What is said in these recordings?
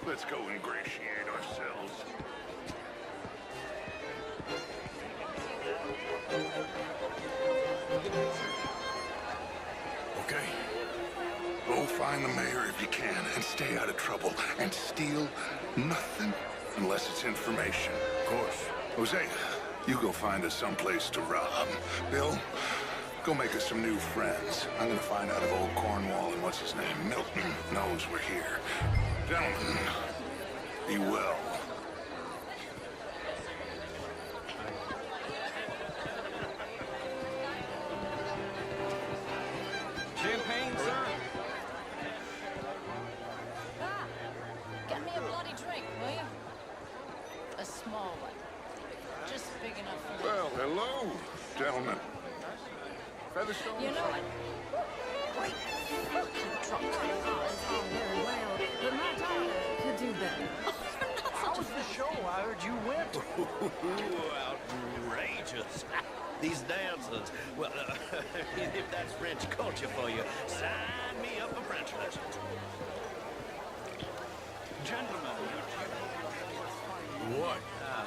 Let's go ingratiate ourselves. Okay. Go find the mayor if you can, and stay out of trouble. And steal nothing unless it's information. Of course. Jose, you go find us someplace to rob. Bill, go make us some new friends. I'm gonna find out if old Cornwall and what's his name, Milton, knows we're here. Gentlemen, be well. Champagne, sir? Get me a bloody drink, will you? A small one. Just big enough for me. Well, hello, gentlemen. Featherstone? You know what? Great fucking truck. Oh, very well, but my daughter could do better. How was the show? I heard you went. Outrageous. These dancers. Well, if that's French culture for you, sign me up for French lessons. Gentlemen, What?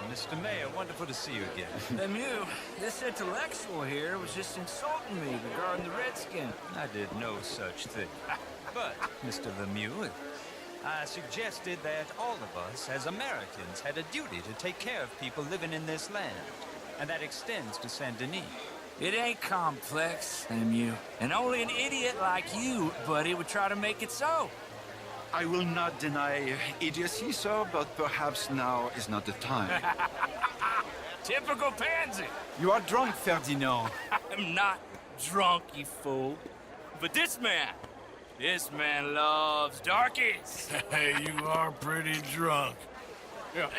Mr. Mayor, wonderful to see you again. Lemieux, this intellectual here was just insulting me regarding the Redskin. I did no such thing. But, Mr. Lemieux, I suggested that all of us, as Americans, had a duty to take care of people living in this land. And that extends to Saint Denis. It ain't complex, Lemieux. And only an idiot like you, buddy, would try to make it so. I will not deny idiocy, sir, but perhaps now is not the time. Typical pansy. You are drunk, Ferdinand. I'm not drunk, you fool. But this man loves darkies. Hey, you are pretty drunk. Yeah,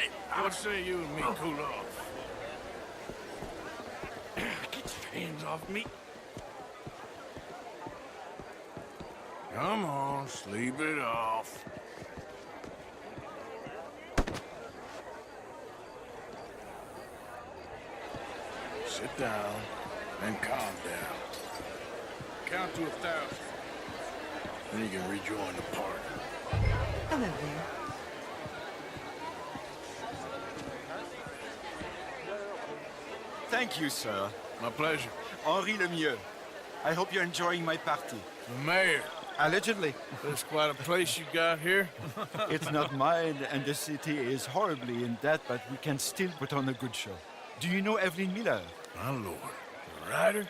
what say you and me cool off? Get your hands off me. Come on, sleep it off. Sit down and calm down. Count to 1,000. Then you can rejoin the party. Hello there. Thank you, sir. My pleasure. Henri Lemieux. I hope you're enjoying my party. The mayor. Allegedly. That's quite a place you got here. It's not mine, and the city is horribly in debt, but we can still put on a good show. Do you know Evelyn Miller? My lord. The writer?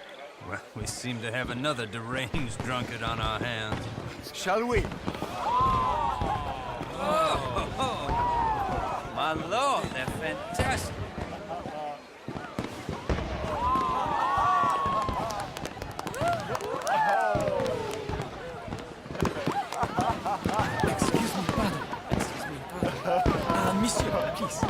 Well, we seem to have another deranged drunkard on our hands. Shall we? Oh, my lord, they're fantastic. Excuse me, pardon. Monsieur, please.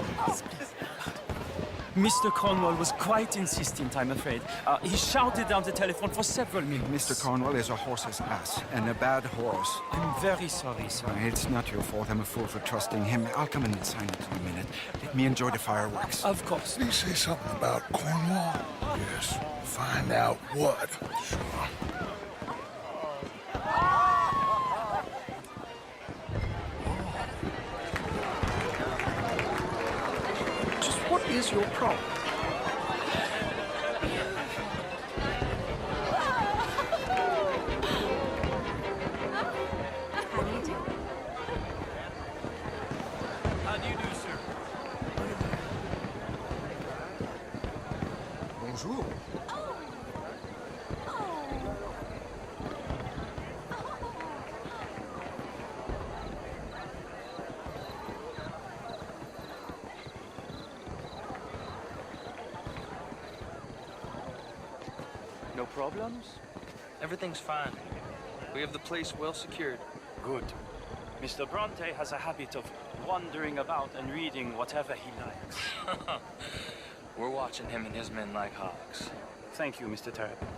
Mr. Cornwall was quite insistent, I'm afraid. He shouted down the telephone for several minutes. Mr. Cornwall is a horse's ass, and a bad horse. I'm very sorry, sir. It's not your fault. I'm a fool for trusting him. I'll come in and sign it in a minute. Let me enjoy the fireworks. Of course. Did he say something about Cornwall? Yes. Find out what. Sure. Just what is your problem? How do you do? How do you do, sir? Bonjour. No problems? Everything's fine. We have the place well secured. Good. Mr. Bronte has a habit of wandering about and reading whatever he likes. We're watching him and his men like hawks. Thank you, Mr. Terrapin.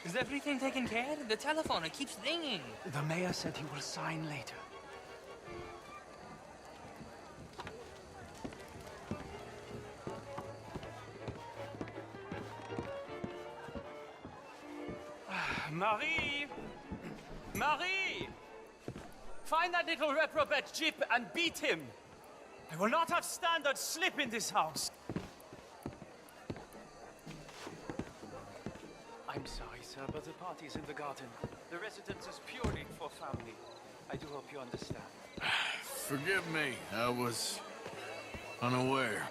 Is everything taken care of? The telephone, it keeps ringing. The mayor said he will sign later. Marie! Marie! Find that little reprobate Jip and beat him! I will not have standard slip in this house! I'm sorry, sir, but the party's in the garden. The residence is purely for family. I do hope you understand. Forgive me, I was unaware.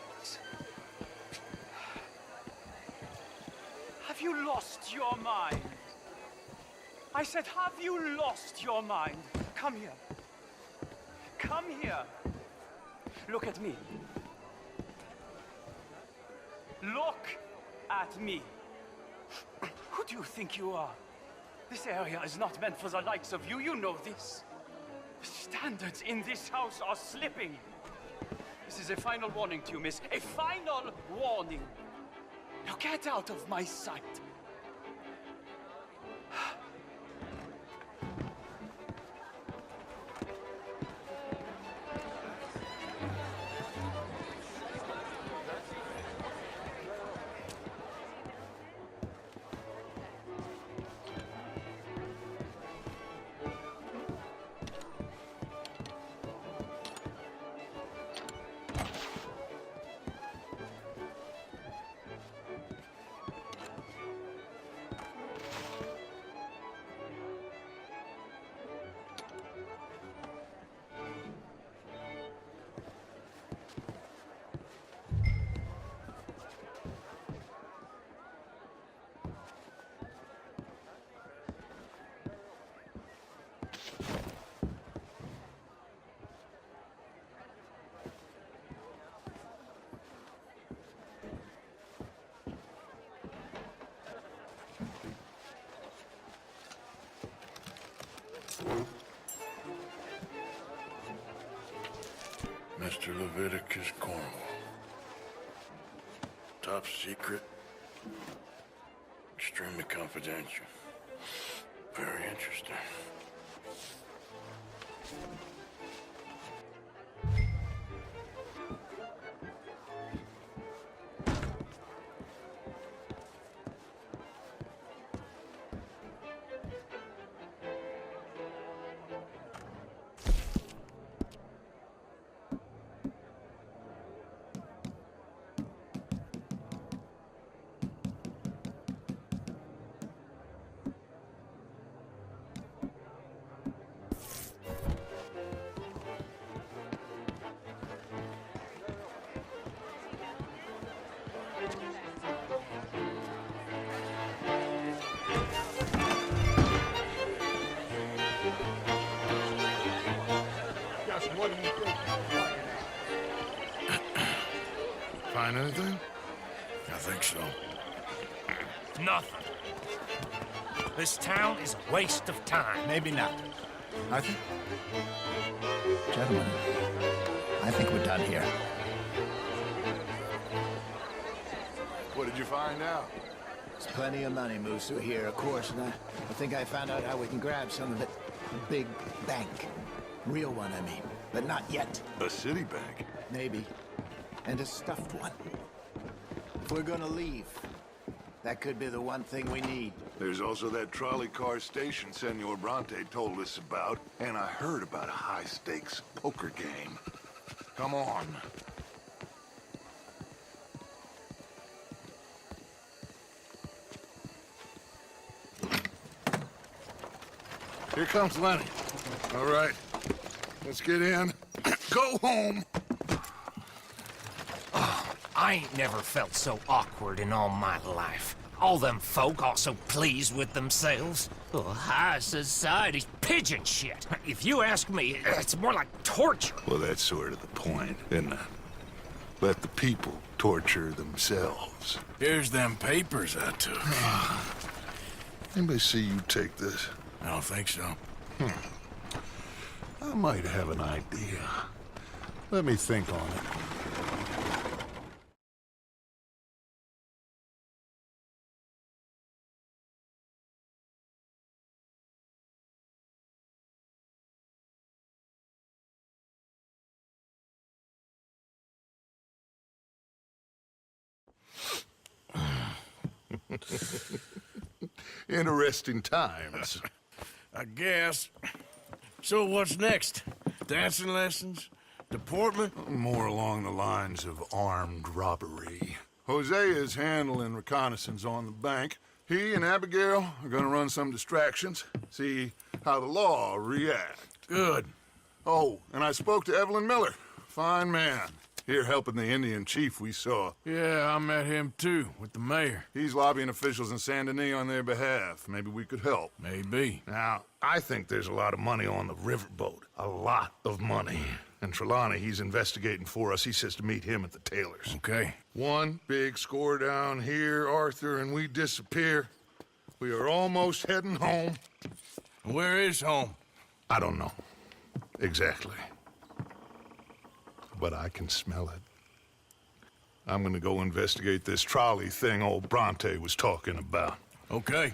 Have you lost your mind? I said, have you lost your mind? Come here. Come here. Look at me. Look at me. Who do you think you are? This area is not meant for the likes of you. You know this. The standards in this house are slipping. This is a final warning to you, miss. A final warning. Now get out of my sight. Mr. Leviticus Cornwall. Top secret. Extremely confidential. Very interesting. Find anything? I think so. Nothing. This town is a waste of time. Maybe not. I think... Gentlemen, I think we're done here. What did you find out? There's plenty of money moves through here, of course, and I think I found out how we can grab some of it. A big bank. Real one, I mean. But not yet. A city bank? Maybe. And a stuffed one. If we're gonna leave, that could be the one thing we need. There's also that trolley car station Senor Bronte told us about, and I heard about a high-stakes poker game. Come on. Here comes Lenny. All right, let's get in. Go home. Oh, I ain't never felt so awkward in all my life. All them folk all so pleased with themselves. Oh, high society's pigeon shit. If you ask me, it's more like torture. Well, that's sort of the point, isn't it? Let the people torture themselves. Here's them papers I took. Anybody see you take this? I don't think so. I might have an idea. Let me think on it. Interesting times. I guess. So what's next? Dancing lessons? Deportment? More along the lines of armed robbery. Hosea is handling reconnaissance on the bank. He and Abigail are gonna run some distractions, see how the law react. Good. Oh, and I spoke to Evelyn Miller. Fine man. Here helping the Indian chief we saw. Yeah, I met him too, with the mayor. He's lobbying officials in Saint Denis on their behalf. Maybe we could help. Maybe. Now, I think there's a lot of money on the riverboat. A lot of money. And Trelawney, he's investigating for us. He says to meet him at the Taylor's. Okay. One big score down here, Arthur, and we disappear. We are almost heading home. Where is home? I don't know. Exactly. But I can smell it. I'm gonna go investigate this trolley thing old Bronte was talking about. Okay.